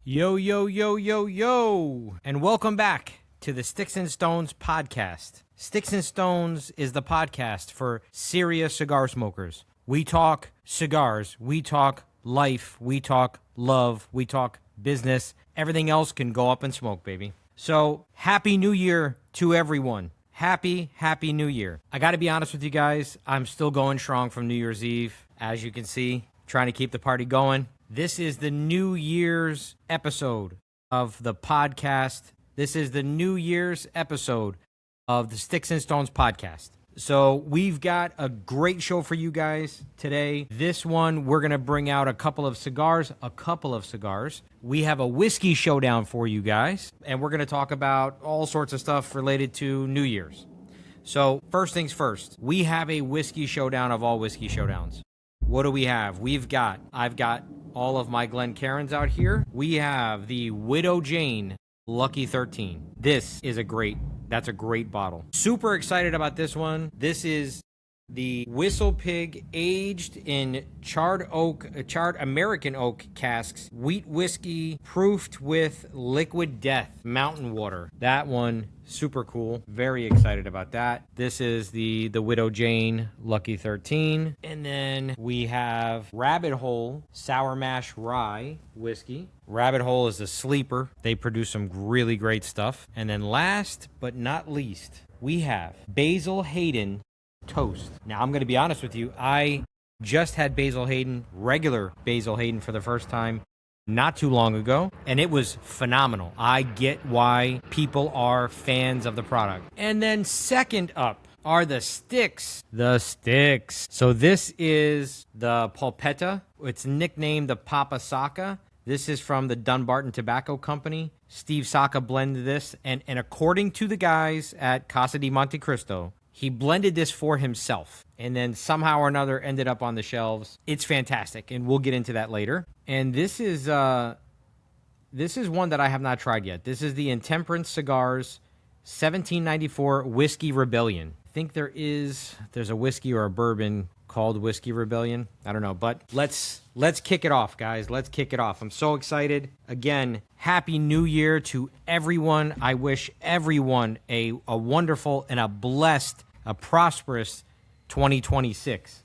Yo, yo, yo, yo, yo, and welcome back to the Sticks and Stones podcast. Sticks and Stones is the podcast for serious cigar smokers. We talk cigars, we talk life, we talk love, we talk business. Everything else can go up in smoke, baby. So, Happy New Year to everyone. Happy New Year. I got to be honest with you guys, I'm still going strong from New Year's Eve. As you can see, trying to keep the party going. This is the New Year's episode of the podcast. This is the New Year's episode of the Sticks and Stones podcast. So we've got a great show for you guys today. This one, we're going to bring out a couple of cigars. We have a whiskey showdown for you guys, and we're going to talk about all sorts of stuff related to New Year's. So first things first, we have a whiskey showdown of all whiskey showdowns. What do we have? I've got all of my Glencairns out here. We have the Widow Jane Lucky 13. That's a great bottle. Super excited about this one. This is the Whistle Pig aged in charred American oak casks, wheat whiskey proofed with liquid death, mountain water. That one, super cool. Very excited about that. This is the Widow Jane Lucky 13. And then we have Rabbit Hole Sour Mash Rye whiskey. Rabbit Hole is a sleeper. They produce some really great stuff. And then last but not least, we have Basil Hayden Toast. Now, I'm going to be honest with you. I just had regular Basil Hayden for the first time not too long ago, and it was phenomenal. I get why people are fans of the product. And then second up are the Sticks. So this is the Pulpetta. It's nicknamed the Papa Saka. This is from the Dunbarton Tobacco Company. Steve Saka blended this, and according to the guys at Casa di Monte Cristo, he blended this for himself and then somehow or another ended up on the shelves. It's fantastic, and we'll get into that later. And this is one that I have not tried yet. This is the Intemperance Cigars 1794 Whiskey Rebellion. I think there's a whiskey or a bourbon called Whiskey Rebellion. I don't know, but let's kick it off, guys. Let's kick it off. I'm so excited. Again, Happy New Year to everyone. I wish everyone a wonderful and a blessed, a prosperous 2026.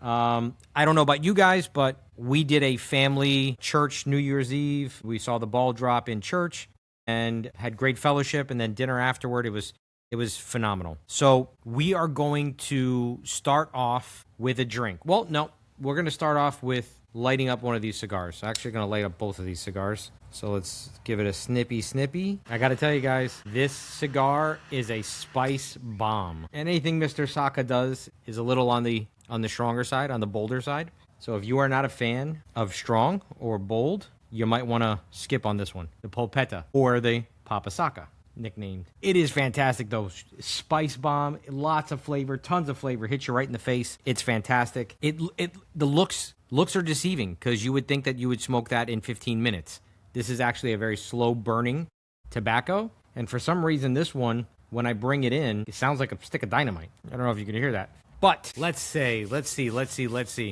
I don't know about you guys, but we did a family church New Year's Eve. We saw the ball drop in church and had great fellowship, and then dinner afterward. It was phenomenal. So we are going to start off with a drink. Well, no, we're going to start off with lighting up one of these cigars. I'm actually going to light up both of these cigars. So let's give it a snippy. I got to tell you guys, this cigar is a spice bomb. And anything Mr. Saka does is a little on the stronger side, on the bolder side. So if you are not a fan of strong or bold, you might want to skip on this one, the Pulpetta or the Papa Saka. Nicknamed. It is fantastic though. Spice bomb, lots of flavor, tons of flavor, hits you right in the face. It's fantastic. The looks are deceiving because you would think that you would smoke that in 15 minutes. This is actually a very slow burning tobacco, and for some reason this one, when I bring it in, it sounds like a stick of dynamite. I don't know if you can hear that. But let's see.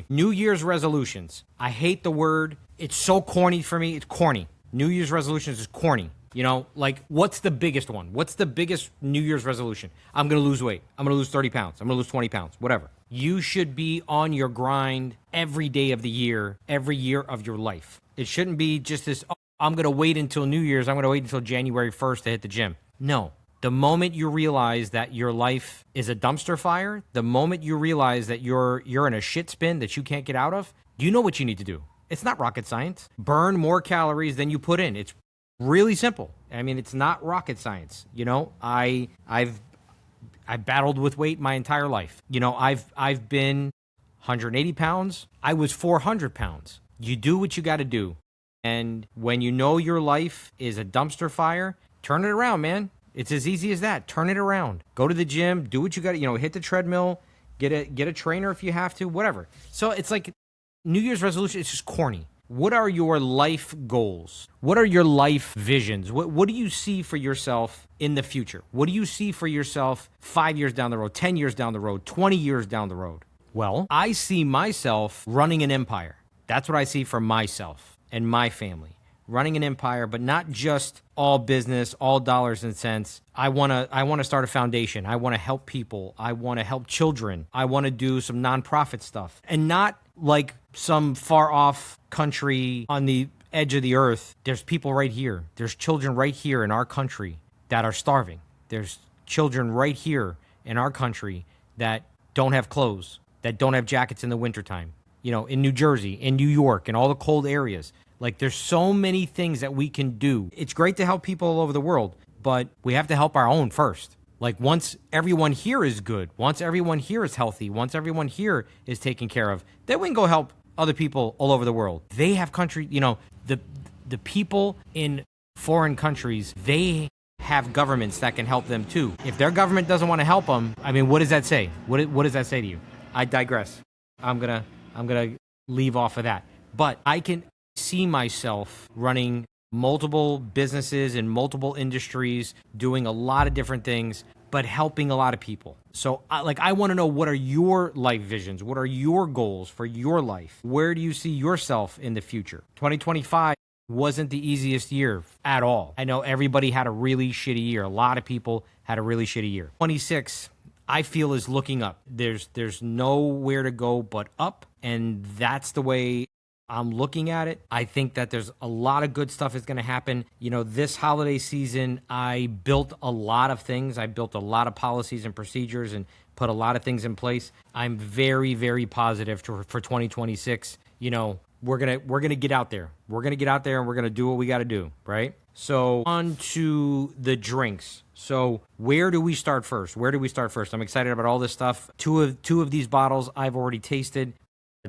New Year's resolutions. I hate the word. It's so corny for me. It's corny. New Year's resolutions is corny. You know, like, what's the biggest one? What's the biggest New Year's resolution? I'm going to lose weight. I'm going to lose 30 pounds. I'm going to lose 20 pounds, whatever. You should be on your grind every day of the year, every year of your life. It shouldn't be just this, I'm going to wait until New Year's. I'm going to wait until January 1st to hit the gym. No. The moment you realize that your life is a dumpster fire, the moment you realize that you're in a shit spin that you can't get out of, you know what you need to do. It's not rocket science. Burn more calories than you put in. It's really simple. I mean, it's not rocket science. You know, I've battled with weight my entire life. You know, I've been 180 pounds. I was 400 pounds. You do what you got to do. And when you know your life is a dumpster fire, turn it around, man. It's as easy as that. Turn it around. Go to the gym. Do what you got to, hit the treadmill. Get a trainer if you have to, whatever. So it's like New Year's resolution. It's just corny. What are your life goals? What are your life visions? What do you see for yourself in the future? What do you see for yourself 5 years down the road, 10 years down the road, 20 years down the road? Well, I see myself running an empire. That's what I see for myself and my family. running an empire, but not just all business, all dollars and cents. I want to start a foundation. I want to help people. I want to help children. I want to do some nonprofit stuff, and not like some far off country on the edge of the earth. There's people right here. There's children right here in our country that are starving. There's children right here in our country that don't have clothes, that don't have jackets in the wintertime. You know, in New Jersey, in New York, in all the cold areas. Like, there's so many things that we can do. It's great to help people all over the world, but we have to help our own first. Like, once everyone here is good, once everyone here is healthy, once everyone here is taken care of, then we can go help other people all over the world. They have country, you know, the people in foreign countries, they have governments that can help them too. If their government doesn't want to help them, I mean, what does that say? What does that say to you? I digress. I'm gonna leave off of that. But I can see myself running multiple businesses in multiple industries, doing a lot of different things, but helping a lot of people. So I want to know, what are your life visions? What are your goals for your life? Where do you see yourself in the future? 2025 wasn't the easiest year at all. I know everybody had a really shitty year. A lot of people had a really shitty year. 26, I feel, is looking up. There's nowhere to go but up, and that's the way I'm looking at it. I think that there's a lot of good stuff is going to happen. You know, this holiday season, I built a lot of things. I built a lot of policies and procedures and put a lot of things in place. I'm very, very positive for 2026. You know, we're gonna get out there. We're gonna get out there and we're gonna do what we got to do, right? So on to the drinks. So where do we start first? I'm excited about all this stuff. Two of these bottles I've already tasted.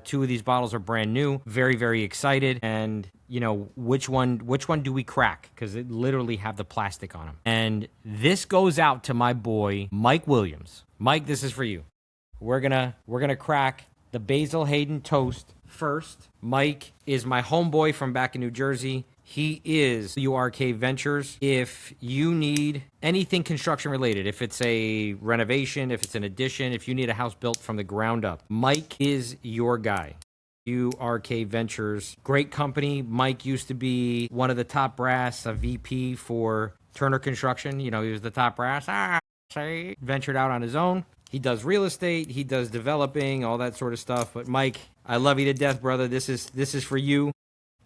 2 of these bottles are brand new. Very, very excited. And, you know, which one do we crack? Because it literally have the plastic on them. And this goes out to my boy, Mike Williams. Mike, this is for you. We're gonna crack the Basil Hayden Toast first. Mike is my homeboy from back in New Jersey. He is URK Ventures. If you need anything construction related, if it's a renovation, if it's an addition, if you need a house built from the ground up, Mike is your guy. URK Ventures, great company. Mike used to be one of the top brass, a VP for Turner Construction. You know, he was the top brass. Ventured out on his own. He does real estate. He does developing, all that sort of stuff. But Mike, I love you to death, brother. This is for you.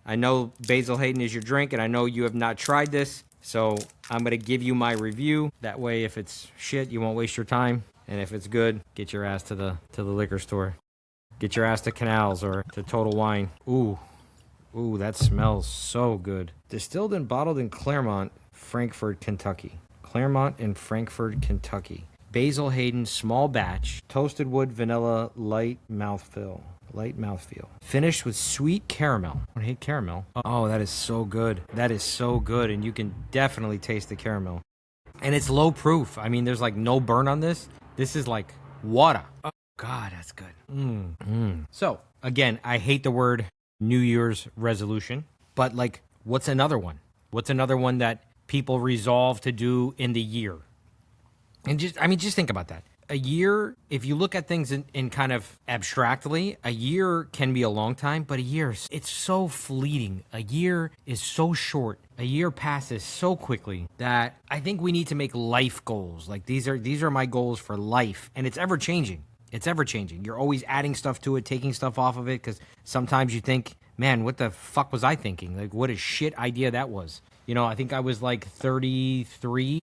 I know Basil Hayden is your drink, and I know you have not tried this, so I'm going to give you my review. That way, if it's shit, you won't waste your time. And if it's good, get your ass to the liquor store. Get your ass to Canals or to Total Wine. Ooh, that smells so good. Distilled and bottled in Claremont, Frankfort, Kentucky. Claremont and Frankfort, Kentucky. Basil Hayden, small batch, toasted wood, vanilla, light mouthfeel. Finished with sweet caramel. I hate caramel. Oh, that is so good. And you can definitely taste the caramel. And it's low proof. I mean, there's like no burn on this. This is like water. Oh, God, that's good. So, again, I hate the word New Year's resolution. But, like, what's another one? What's another one that people resolve to do in the year? And just think about that. A year, if you look at things in kind of abstractly, a year can be a long time, but a year, it's so fleeting. A year is so short. A year passes so quickly that I think we need to make life goals. Like, these are my goals for life, and it's ever changing. You're always adding stuff to it, taking stuff off of it, because sometimes you think, man, what the fuck was I thinking? Like, what a shit idea that was. You know, I think I was like 32,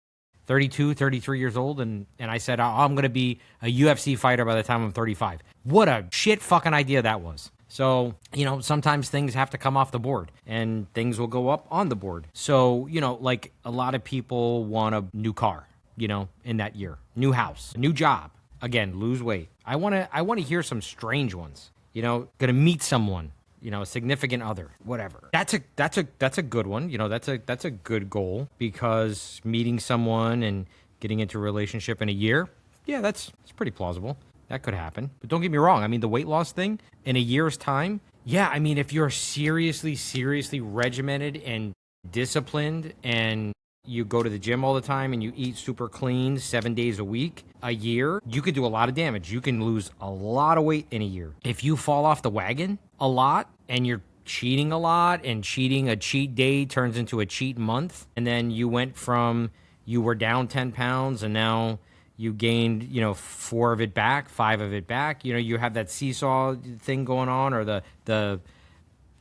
33 years old, and I said, oh, I'm going to be a UFC fighter by the time I'm 35. What a shit fucking idea that was. So, you know, sometimes things have to come off the board, and things will go up on the board. So, you know, like, a lot of people want a new car, you know, in that year. New house, new job. Again, lose weight. I want to hear some strange ones. You know, going to meet someone. You know, a significant other, whatever. That's a good one. You know, that's a good goal, because meeting someone and getting into a relationship in a year, yeah, it's pretty plausible. That could happen. But don't get me wrong. I mean, the weight loss thing in a year's time, yeah, I mean, if you're seriously regimented and disciplined, and you go to the gym all the time and you eat super clean 7 days a week, a year, you could do a lot of damage. You can lose a lot of weight in a year. If you fall off the wagon a lot and you're cheating a lot, and a cheat day turns into a cheat month. And then you went from, you were down 10 pounds and now you gained, 4 of it back, 5 of it back. You have that seesaw thing going on, or the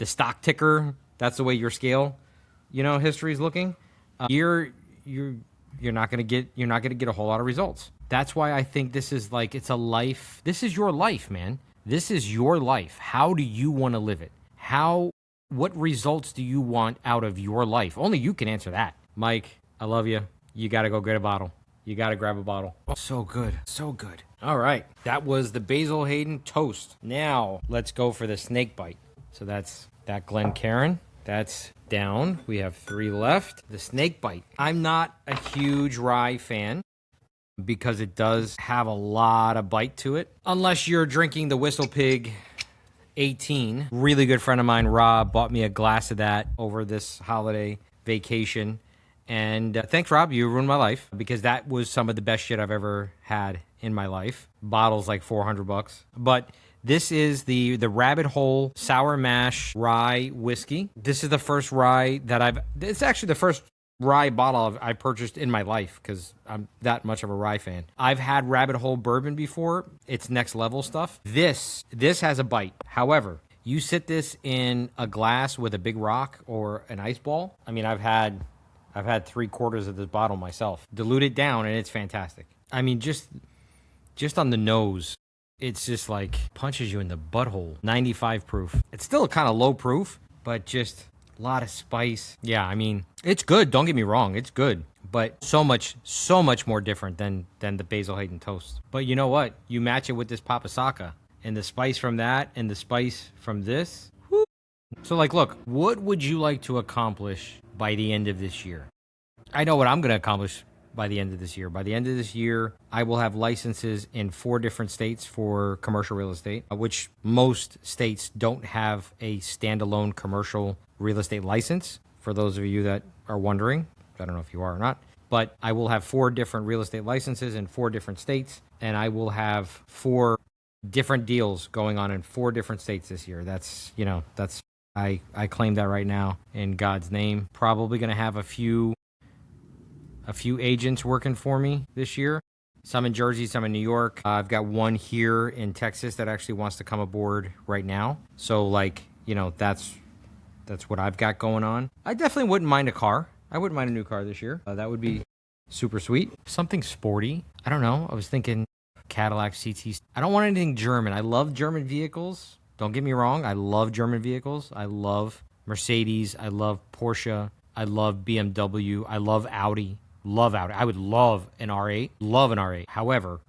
stock ticker. That's the way your scale, history is looking. You're not gonna get a whole lot of results. That's why I think this is like, it's a life. This is your life, man. This is your life. How do you want to live it? What results do you want out of your life? Only you can answer that. Mike, I love you. You got to go get a bottle. You got to grab a bottle. Oh, so good. So good. All right. That was the Basil Hayden toast. Now let's go for the snake bite. So that's that Glencairn. That's down. We have 3 left. The snake bite. I'm not a huge rye fan because it does have a lot of bite to it. Unless you're drinking the Whistle Pig 18. Really good friend of mine, Rob, bought me a glass of that over this holiday vacation. And thanks, Rob. You ruined my life, because that was some of the best shit I've ever had in my life. Bottle's like $400. But this is the Rabbit Hole Sour Mash Rye Whiskey. This is the first rye that it's actually the first rye bottle I purchased in my life, because I'm that much of a rye fan. I've had Rabbit Hole bourbon before. It's next level stuff. This has a bite. However, you sit this in a glass with a big rock or an ice ball. I mean, I've had 3/4 of this bottle myself. Dilute it down and it's fantastic. I mean, just on the nose, it's just like punches you in the butthole. 95 proof. It's still kind of low proof, but just a lot of spice. Yeah, I mean, it's good. Don't get me wrong. It's good. But so much more different than the Basil Hayden toast. But you know what? You match it with this Papasaka, and the spice from that and the spice from this. Whoo. So, like, look, what would you like to accomplish by the end of this year? I know what I'm going to accomplish by the end of this year. By the end of this year, I will have licenses in 4 different states for commercial real estate, which most states don't have a standalone commercial real estate license. For those of you that are wondering, I don't know if you are or not, but I will have 4 different real estate licenses in 4 different states, and I will have 4 different deals going on in 4 different states this year. I claim that right now in God's name. Probably going to have a few agents working for me this year. Some in Jersey, some in New York. I've got one here in Texas that actually wants to come aboard right now. So, that's what I've got going on. I definitely wouldn't mind a car. I wouldn't mind a new car this year. That would be super sweet. Something sporty. I don't know. I was thinking Cadillac CT. I don't want anything German. I love German vehicles. Don't get me wrong. I love German vehicles. I love Mercedes. I love Porsche. I love BMW. I love Audi. Love Audi. I would love an R8. Love an R8. However,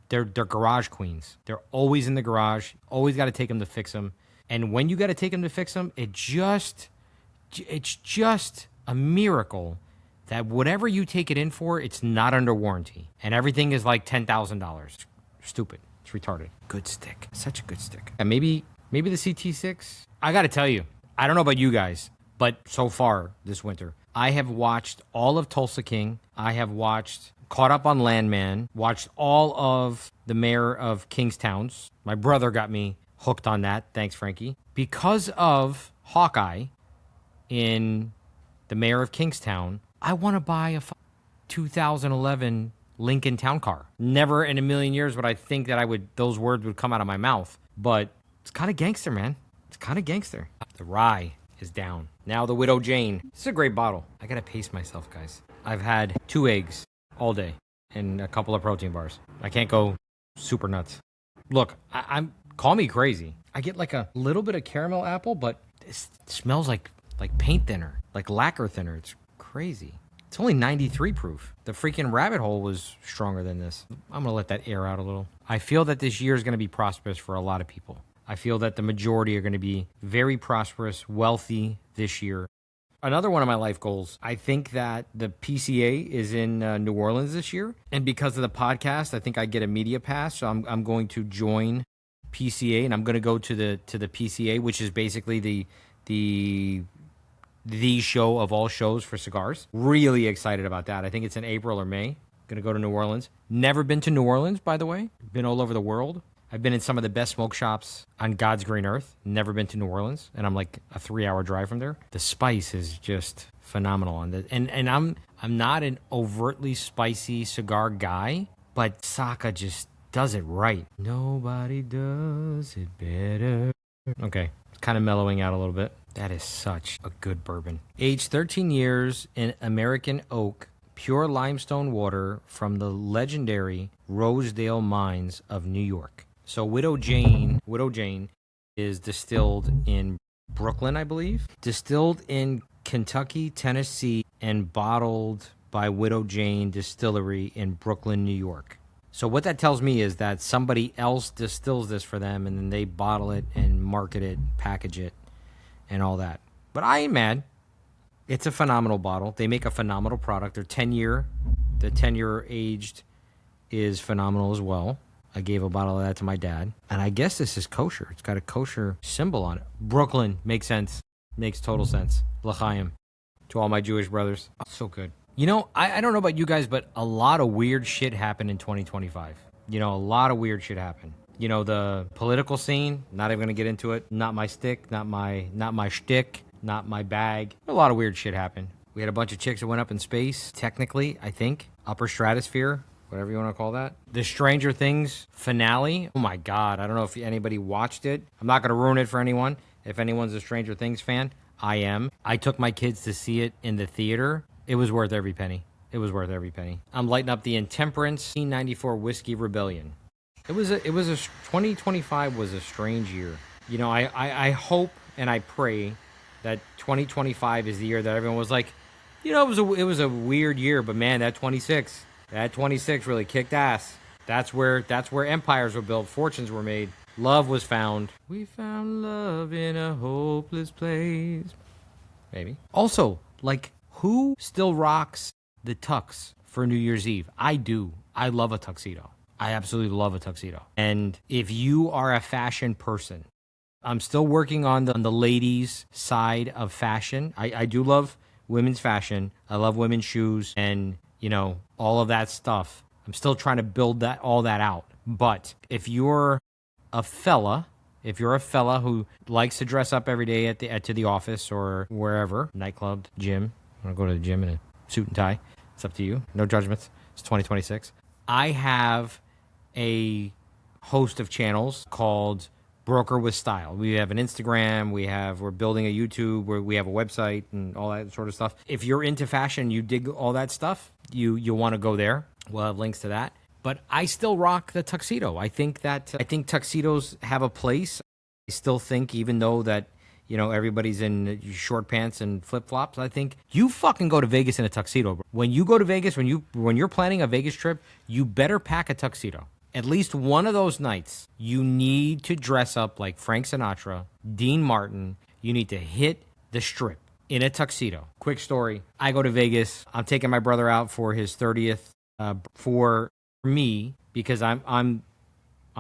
they're garage queens. They're always in the garage. Always got to take them to fix them. And when you got to take them to fix them, it's just a miracle that whatever you take it in for, it's not under warranty. And everything is like $10,000. Stupid. It's retarded. Good stick. Such a good stick. And maybe the CT6. I got to tell you, I don't know about you guys, but so far this winter, I have watched all of Tulsa King. I have caught up on Landman, watched all of the Mayor of Kingstown's. My brother got me hooked on that. Thanks, Frankie. Because of Hawkeye in the Mayor of Kingstown, I want to buy a 2011 Lincoln Town Car. Never in a million years would I think that those words would come out of my mouth. But it's kind of gangster, man. It's kind of gangster. The rye is down. Now the Widow Jane. This is a great bottle. I got to pace myself, guys. I've had 2 eggs all day and a couple of protein bars. I can't go super nuts. Look, I'm call me crazy. I get like a little bit of caramel apple, but it smells like paint thinner, like lacquer thinner. It's crazy. It's only 93 proof. The freaking Rabbit Hole was stronger than this. I'm going to let that air out a little. I feel that this year is going to be prosperous for a lot of people. I feel that the majority are going to be very prosperous, wealthy this year. Another one of my life goals, I think that the PCA is in New Orleans this year. And because of the podcast, I think I get a media pass. So I'm going to join PCA, and I'm going to go to the PCA, which is basically the show of all shows for cigars. Really excited about that. I think it's in April or May. Going to go to New Orleans. Never been to New Orleans, by the way. Been all over the world. I've been in some of the best smoke shops on God's green earth. Never been to New Orleans, and I'm like a 3-hour drive from there. The spice is just phenomenal. And I'm not an overtly spicy cigar guy, but Saka just does it right. Nobody does it better. Okay, it's kind of mellowing out a little bit. That is such a good bourbon. Aged 13 years in American oak, pure limestone water from the legendary Rosedale mines of New York. So Widow Jane is distilled in Brooklyn, I believe. Distilled in Kentucky, Tennessee, and bottled by Widow Jane Distillery in Brooklyn, New York. So what that tells me is that somebody else distills this for them, and then they bottle it and market it, package it, and all that. But I ain't mad. It's a phenomenal bottle. They make a phenomenal product. The 10-year aged is phenomenal as well. I gave a bottle of that to my dad. And I guess this is kosher. It's got a kosher symbol on it. Brooklyn makes sense. Makes total sense. L'chaim. To all my Jewish brothers. Oh, so good. You know, I don't know about you guys, but a lot of weird shit happened in 2025. You know, a lot of weird shit happened. You know, the political scene, not even going to get into it. Not my stick, not my shtick, not my bag. A lot of weird shit happened. We had a bunch of chicks that went up in space, technically, I think. Upper stratosphere, whatever you want to call that. The Stranger Things finale. Oh my God, I don't know if anybody watched it. I'm not going to ruin it for anyone. If anyone's a Stranger Things fan, I am. I took my kids to see it in the theater. It was worth every penny. It was worth every penny. I'm lighting up the Intemperance 1994 Whiskey Rebellion. It was 2025 was a strange year. You know, I hope and I pray that 2025 is the year that everyone was like, you know, it was a weird year, but man, that 26 really kicked ass. That's where empires were built, fortunes were made, love was found. We found love in a hopeless place. Maybe. Also, like, who still rocks the tux for New Year's Eve? I do. I love a tuxedo. I absolutely love a tuxedo. And if you are a fashion person, I'm still working on the ladies' side of fashion. I do love women's fashion. I love women's shoes and, you know, all of that stuff. I'm still trying to build all that out. But if you're a fella who likes to dress up every day to the office or wherever, nightclub, gym, I want to go to the gym in a suit and tie. It's up to you. No judgments. It's 2026. I have a host of channels called Broker with Style. We have an Instagram, we're building a YouTube, we have a website and all that sort of stuff. If you're into fashion, you dig all that stuff, you want to go there. We'll have links to that. But I still rock the tuxedo. I think tuxedos have a place. I still think, even though that, you know, everybody's in short pants and flip-flops, I think you fucking go to Vegas in a tuxedo, bro. When you go to Vegas, when you're planning a Vegas trip, you better pack a tuxedo. At least one of those nights, you need to dress up like Frank Sinatra, Dean Martin. You need to hit the strip in a tuxedo. Quick story. I go to Vegas. I'm taking my brother out for his 30th for me, because I'm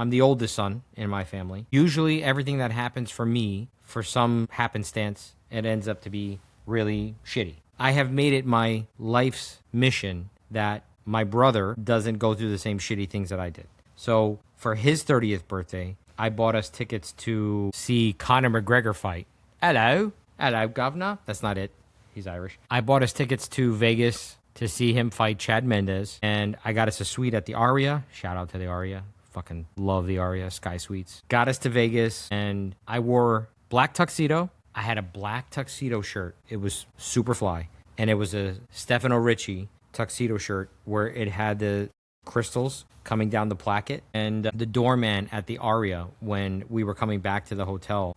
the oldest son in my family. Usually everything that happens for me, for some happenstance, it ends up to be really shitty. I have made it my life's mission that my brother doesn't go through the same shitty things that I did. So for his 30th birthday, I bought us tickets to see Conor McGregor fight. Hello, governor. That's not it. He's Irish. I bought us tickets to Vegas to see him fight Chad Mendes, and I got us a suite at the Aria. Shout out to the Aria. Fucking love the Aria Sky Suites. Got us to Vegas, and I wore black tuxedo. I had a black tuxedo shirt. It was super fly, and it was a Stefano Ricci tuxedo shirt where it had the crystals coming down the placket. And the doorman at the Aria, when we were coming back to the hotel,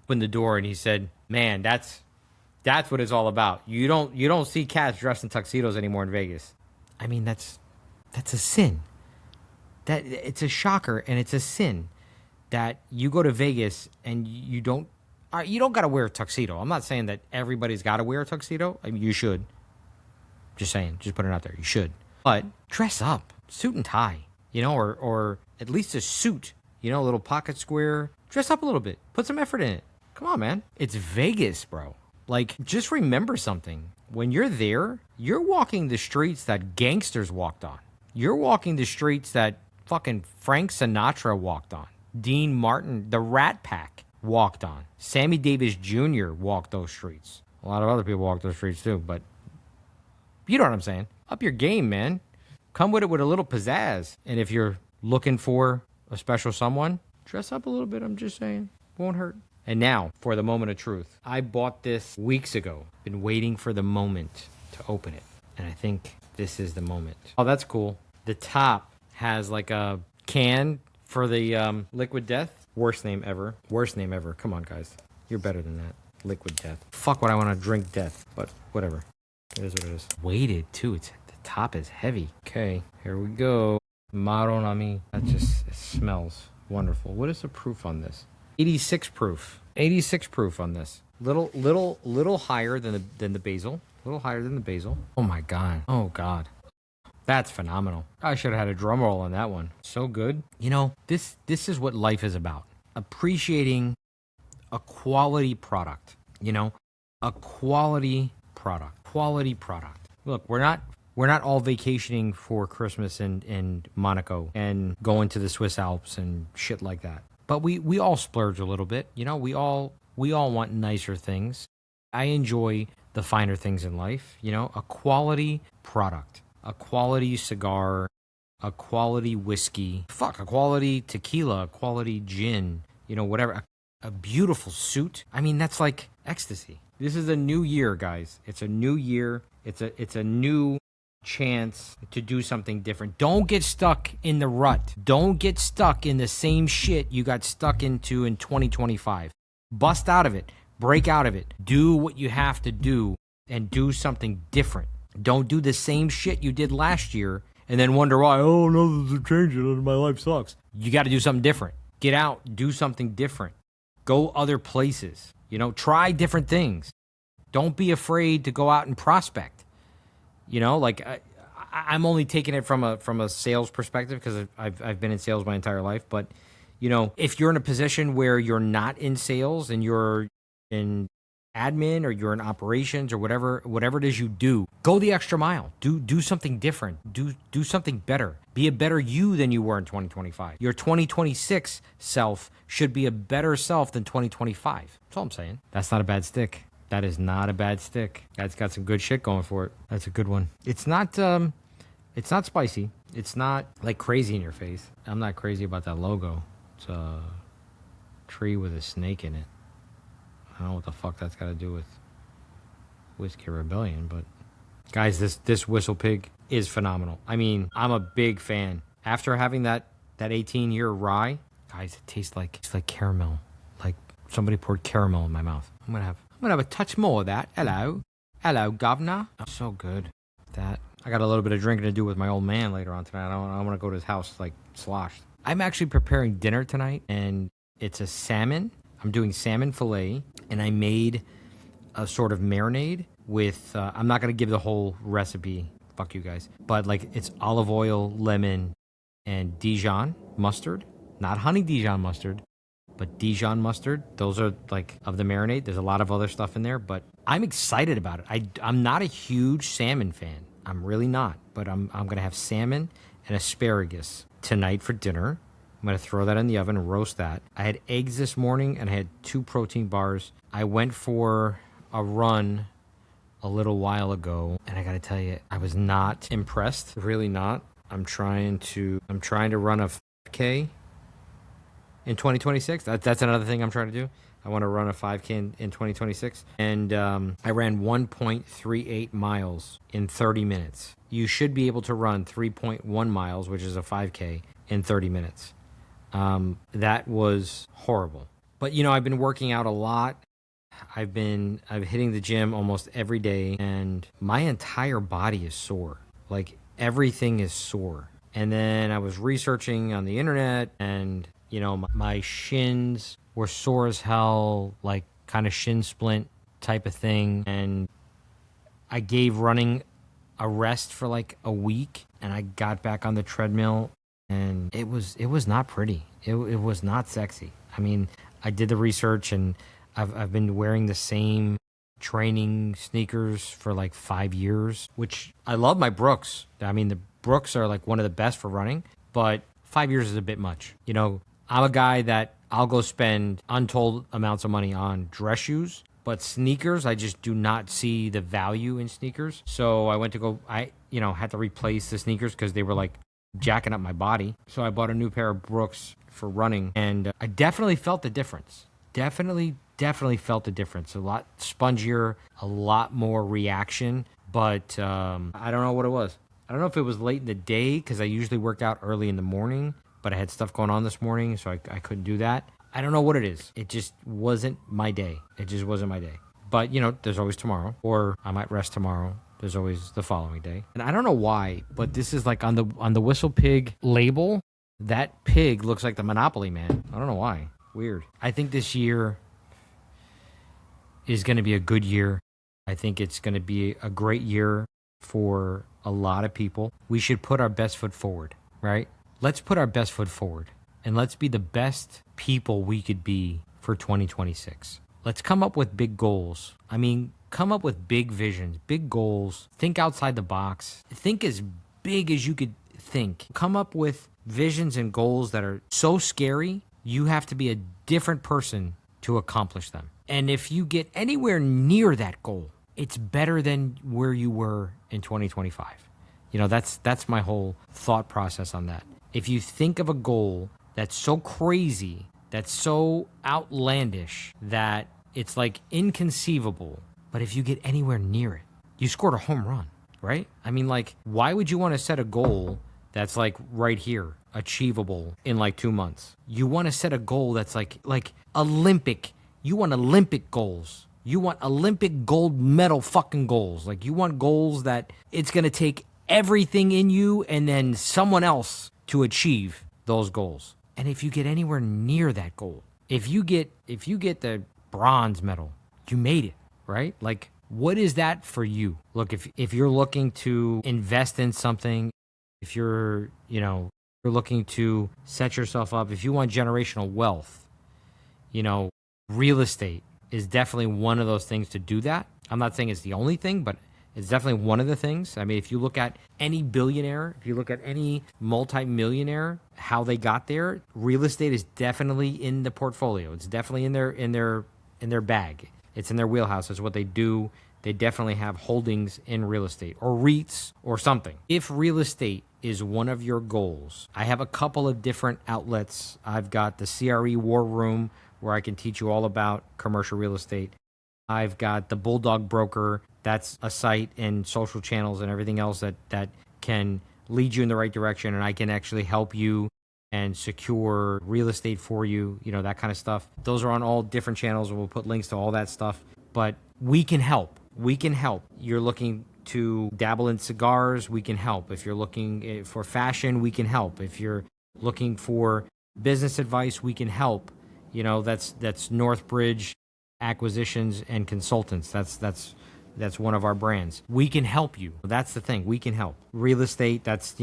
opened the door and he said, "Man, that's what it's all about. You don't see cats dressed in tuxedos anymore in Vegas." I mean, that's a sin. That it's a shocker, and it's a sin that you go to Vegas and you don't got to wear a tuxedo. I'm not saying that everybody's got to wear a tuxedo. I mean, you should. Just saying, just put it out there. You should. But dress up, suit and tie, you know, or at least a suit, you know, a little pocket square. Dress up a little bit. Put some effort in it. Come on, man. It's Vegas, bro. Like, just remember something. When you're there, you're walking the streets that gangsters walked on. You're walking the streets that Fucking Frank Sinatra walked on. Dean Martin, the Rat Pack, walked on. Sammy Davis Jr. walked those streets. A lot of other people walked those streets too, but you know what I'm saying. Up your game, man. Come with it with a little pizzazz. And if you're looking for a special someone, dress up a little bit, I'm just saying. Won't hurt. And now, for the moment of truth. I bought this weeks ago. Been waiting for the moment to open it. And I think this is the moment. Oh, that's cool. The top has like a can for the Liquid Death. Worst name ever. Worst name ever. Come on, guys. You're better than that. Liquid Death. Fuck what I want to drink death. But whatever. It is what it is. Weighted, too. The top is heavy. Okay, here we go. Maron a mí. That just, it smells wonderful. What is the proof on this? 86 proof. 86 proof on this. Little higher than the basil. A little higher than the basil. Oh my God. Oh God. That's phenomenal. I should have had a drum roll on that one. So good. You know, this is what life is about. Appreciating a quality product. You know, a quality product. Quality product. Look, we're not all vacationing for Christmas in Monaco and going to the Swiss Alps and shit like that. But we all splurge a little bit. You know, we all want nicer things. I enjoy the finer things in life. You know, a quality product, a quality cigar, a quality whiskey, a quality tequila, a quality gin, you know, whatever. A beautiful suit. I mean, that's like ecstasy. This is a new year, guys. It's a new year. It's a new chance to do something different. Don't get stuck in the rut. Don't get stuck in the same shit you got stuck into in 2025. Bust out of it. Break out of it. Do what you have to do and do something different. Don't do the same shit you did last year and then wonder why, oh, nothing's changing, my life sucks. You got to do something different. Get out, do something different. Go other places. You know, try different things. Don't be afraid to go out and prospect. You know, like I'm only taking it from a sales perspective because I've been in sales my entire life. But, you know, if you're in a position where you're not in sales and you're in admin or you're in operations or whatever it is you do, go the extra mile. Do something different. Do something better. Be a better you than you were in 2025. Your 2026 self should be a better self than 2025. That's all I'm saying. That's not a bad stick. That is not a bad stick. That's got some good shit going for it. That's a good one. It's not spicy. It's not like crazy in your face. I'm not crazy about that logo. It's a tree with a snake in it. I don't know what the fuck that's got to do with Whiskey Rebellion, but guys, this Whistle Pig is phenomenal. I mean, I'm a big fan. After having that 18-year rye, guys, it tastes like caramel. Like somebody poured caramel in my mouth. I'm gonna have a touch more of that. Hello, governor. So good. That I got a little bit of drinking to do with my old man later on tonight. I want to go to his house like sloshed. I'm actually preparing dinner tonight, and it's a salmon. I'm doing salmon fillet, and I made a sort of marinade with. I'm not gonna give the whole recipe. Fuck you guys. But like it's olive oil, lemon, and Dijon mustard. Not honey Dijon mustard, but Dijon mustard. Those are like of the marinade. There's a lot of other stuff in there, but I'm excited about it. I'm not a huge salmon fan. I'm really not. But I'm gonna have salmon and asparagus tonight for dinner. I'm gonna throw that in the oven and roast that. I had eggs this morning and I had 2 protein bars. I went for a run a little while ago, and I gotta tell you, I was not impressed. Really not. I'm trying to run a 5K in 2026. That's another thing I'm trying to do. I want to run a 5K in 2026. And I ran 1.38 miles in 30 minutes. You should be able to run 3.1 miles, which is a 5K, in 30 minutes. That was horrible. But, you know, I've been working out a lot. I'm hitting the gym almost every day, and my entire body is sore. Like, everything is sore. And then I was researching on the internet, and, you know, my shins were sore as hell, like kind of shin splint type of thing. And I gave running a rest for like a week, and I got back on the treadmill, and it was not pretty. It was not sexy. I mean, I did the research, and I've been wearing the same training sneakers for like 5 years, which I love my Brooks. I mean, the Brooks are like one of the best for running, but 5 years is a bit much. You know, I'm a guy that I'll go spend untold amounts of money on dress shoes, but sneakers, I just do not see the value in sneakers. So I went to go, had to replace the sneakers because they were like jacking up my body. So I bought a new pair of Brooks for running, and I definitely felt the difference. Definitely felt the difference. A lot spongier, a lot more reaction, but I don't know what it was. I don't know if it was late in the day because I usually work out early in the morning, but I had stuff going on this morning, so I couldn't do that. I don't know what it is. It just wasn't my day. It just wasn't my day. But, there's always tomorrow, or I might rest tomorrow. There's always the following day. And I don't know why, but this is like on the Whistle Pig label, that pig looks like the Monopoly Man. I don't know why. Weird. I think this year is going to be a good year. I think it's going to be a great year for a lot of people. We should put our best foot forward, right? Let's put our best foot forward, and let's be the best people we could be for 2026. Let's come up with big goals. I mean, come up with big visions, big goals. Think outside the box. Think as big as you could think. Come up with visions and goals that are so scary, you have to be a different person to accomplish them. And if you get anywhere near that goal, it's better than where you were in 2025. That's my whole thought process on that. If you think of a goal that's so crazy, that's so outlandish, that it's like inconceivable, but if you get anywhere near it, you scored a home run, right? I mean, like, why would you want to set a goal that's like right here, achievable in like 2 months? You want to set a goal that's like Olympic. You want Olympic goals. You want Olympic gold medal fucking goals. Like, you want goals that it's going to take everything in you and then someone else to achieve those goals. And if you get anywhere near that goal, if you get the bronze medal, you made it, right? Like, what is that for you? Look, if you're looking to invest in something, if you're looking to set yourself up, if you want generational wealth, real estate is definitely one of those things to do that. I'm not saying it's the only thing, but it's definitely one of the things. I mean, if you look at any billionaire, if you look at any multimillionaire, how they got there, real estate is definitely in the portfolio. It's definitely in their bag. It's in their wheelhouse. It's what they do. They definitely have holdings in real estate or REITs or something. If real estate is one of your goals, I have a couple of different outlets. I've got the CRE War Room, where I can teach you all about commercial real estate. I've got the Bulldog Broker. That's a site and social channels and everything else that can lead you in the right direction, and I can actually help you and secure real estate for you, that kind of stuff. Those are on all different channels, and we'll put links to all that stuff. But we can help. We can help. You're looking to dabble in cigars, we can help. If you're looking for fashion, we can help. If you're looking for business advice, we can help. That's Northbridge Acquisitions and Consultants. That's one of our brands. We can help you. That's the thing. We can help. Real estate, that's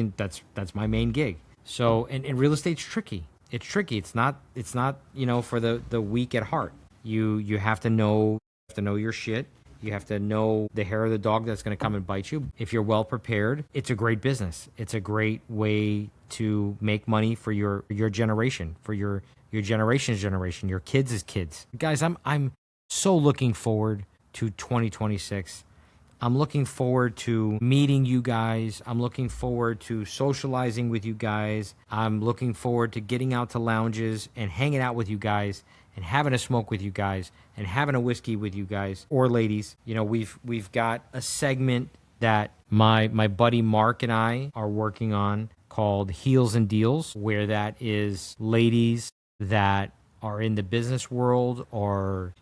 my main gig. So, and real estate's tricky. It's tricky. It's not for the weak at heart. You have to know your shit. You have to know the hair of the dog that's going to come and bite you. If you're well prepared, it's a great business. It's a great way to make money for your generation, for your generation's generation, your kids' kids. Guys, I'm so looking forward to 2026. I'm looking forward to meeting you guys. I'm looking forward to socializing with you guys. I'm looking forward to getting out to lounges and hanging out with you guys and having a smoke with you guys and having a whiskey with you guys or ladies. We've got a segment that my buddy Mark and I are working on called Heels and Deals, where that is ladies that are in the business world or,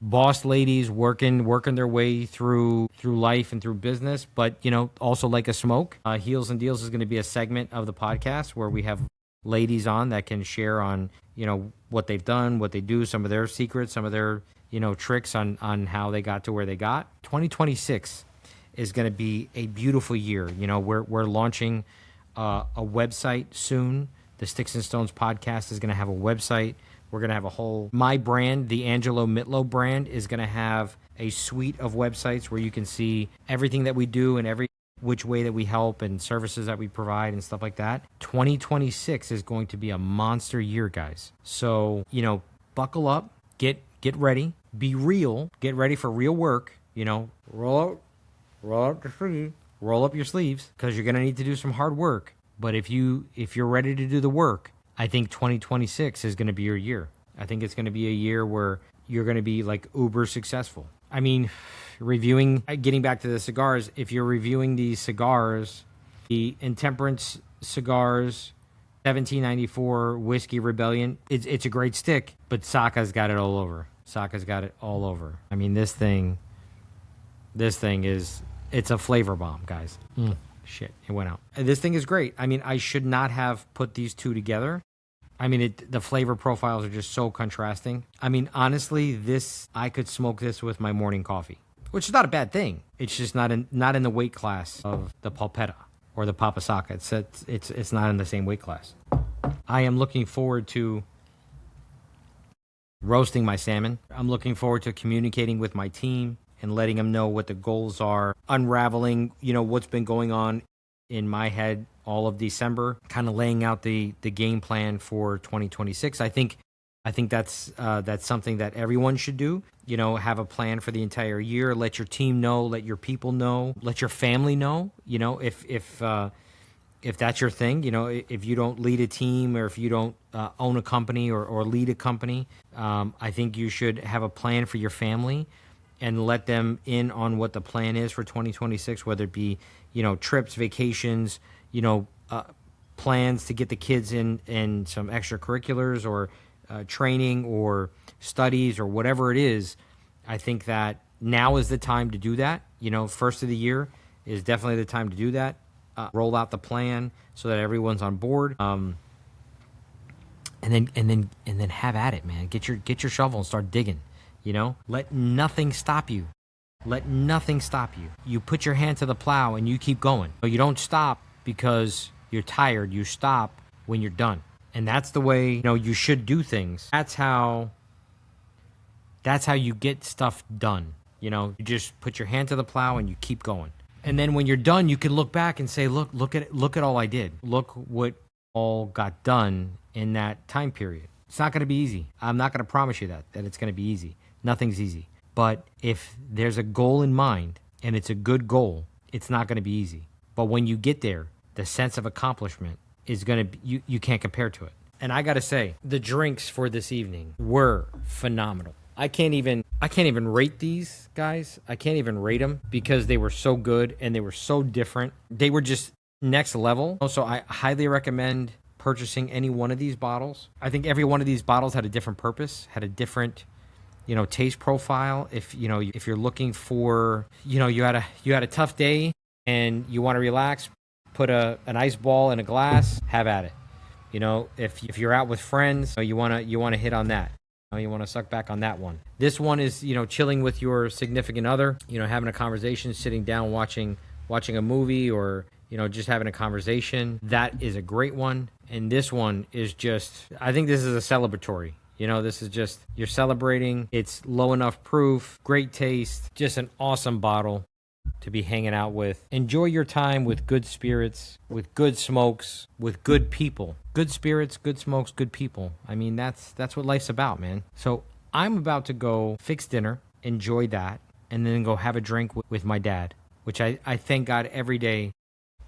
boss ladies working their way through life and through business, but, also like a smoke. Heels and Deals is going to be a segment of the podcast where we have ladies on that can share on, what they've done, what they do, some of their secrets, some of their, tricks on how they got to where they got. 2026 is going to be a beautiful year. We're launching a website soon. The Sticks and Stones podcast is going to have a website. We're going to have my brand, the Angelo Mitlow brand, is going to have a suite of websites where you can see everything that we do and which way that we help and services that we provide and stuff like that. 2026 is going to be a monster year, guys. So, buckle up, get ready, be real, get ready for real work, roll up your sleeves because you're going to need to do some hard work. But if you're ready to do the work, I think 2026 is going to be your year. I think it's going to be a year where you're going to be like uber successful. I mean, getting back to the cigars, if you're reviewing these cigars, the Intemperance cigars, 1794 Whiskey Rebellion, it's a great stick, but Saka's got it all over. I mean, this thing it's a flavor bomb, guys. Shit, it went out. This thing is great. I mean, I should not have put these two together. I mean, the flavor profiles are just so contrasting. I mean, honestly, I could smoke this with my morning coffee, which is not a bad thing. It's just not in the weight class of the Palpetta or the Papa Saka. It's not in the same weight class. I am looking forward to roasting my salmon. I'm looking forward to communicating with my team and letting them know what the goals are, unraveling, what's been going on in my head all of December, kind of laying out the game plan for 2026. I think that's something that everyone should do. Have a plan for the entire year. Let your team know. Let your people know. Let your family know. If that's your thing. If you don't lead a team or if you don't own a company or lead a company, I think you should have a plan for your family and let them in on what the plan is for 2026, whether it be trips, vacations, plans to get the kids in some extracurriculars or training or studies or whatever it is. I think that now is the time to do that. First of the year is definitely the time to do that. Roll out the plan so that everyone's on board. And then have at it, man. Get your shovel and start digging. Let nothing stop you. You put your hand to the plow and you keep going. But you don't stop because you're tired. You stop when you're done. And that's the way, you should do things. That's how you get stuff done. You just put your hand to the plow and you keep going. And then when you're done, you can look back and say, look at all I did. Look what all got done in that time period. It's not going to be easy. I'm not going to promise you that it's going to be easy. Nothing's easy. But if there's a goal in mind and it's a good goal, it's not going to be easy. But when you get there, the sense of accomplishment is going to be, you can't compare to it. And I got to say, the drinks for this evening were phenomenal. I can't even rate these, guys. I can't even rate them because they were so good and they were so different. They were just next level. So I highly recommend purchasing any one of these bottles. I think every one of these bottles had a different purpose, had a different taste profile. If you're looking for, you had a tough day and you want to relax, put an ice ball in a glass, have at it. If you're out with friends, you want to hit on that. You want to suck back on that one. This one is, chilling with your significant other, having a conversation, sitting down, watching a movie or, just having a conversation. That is a great one. And this one is just, I think this is a celebratory. This is just, you're celebrating. It's low enough proof, great taste, just an awesome bottle to be hanging out with. Enjoy your time with good spirits, with good smokes, with good people. Good spirits, good smokes, good people. I mean, that's what life's about, man. So I'm about to go fix dinner, enjoy that, and then go have a drink with my dad, which I thank God every day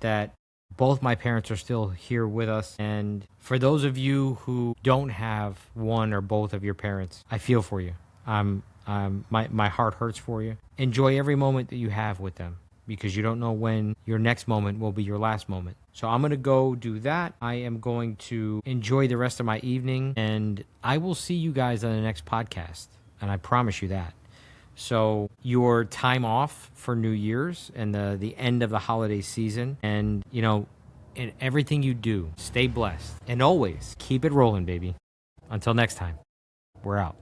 that both my parents are still here with us. And for those of you who don't have one or both of your parents, I feel for you. My heart hurts for you. Enjoy every moment that you have with them because you don't know when your next moment will be your last moment. So I'm going to go do that. I am going to enjoy the rest of my evening, and I will see you guys on the next podcast, and I promise you that. So your time off for New Year's and the end of the holiday season, and, in everything you do, stay blessed, and always keep it rolling, baby. Until next time, we're out.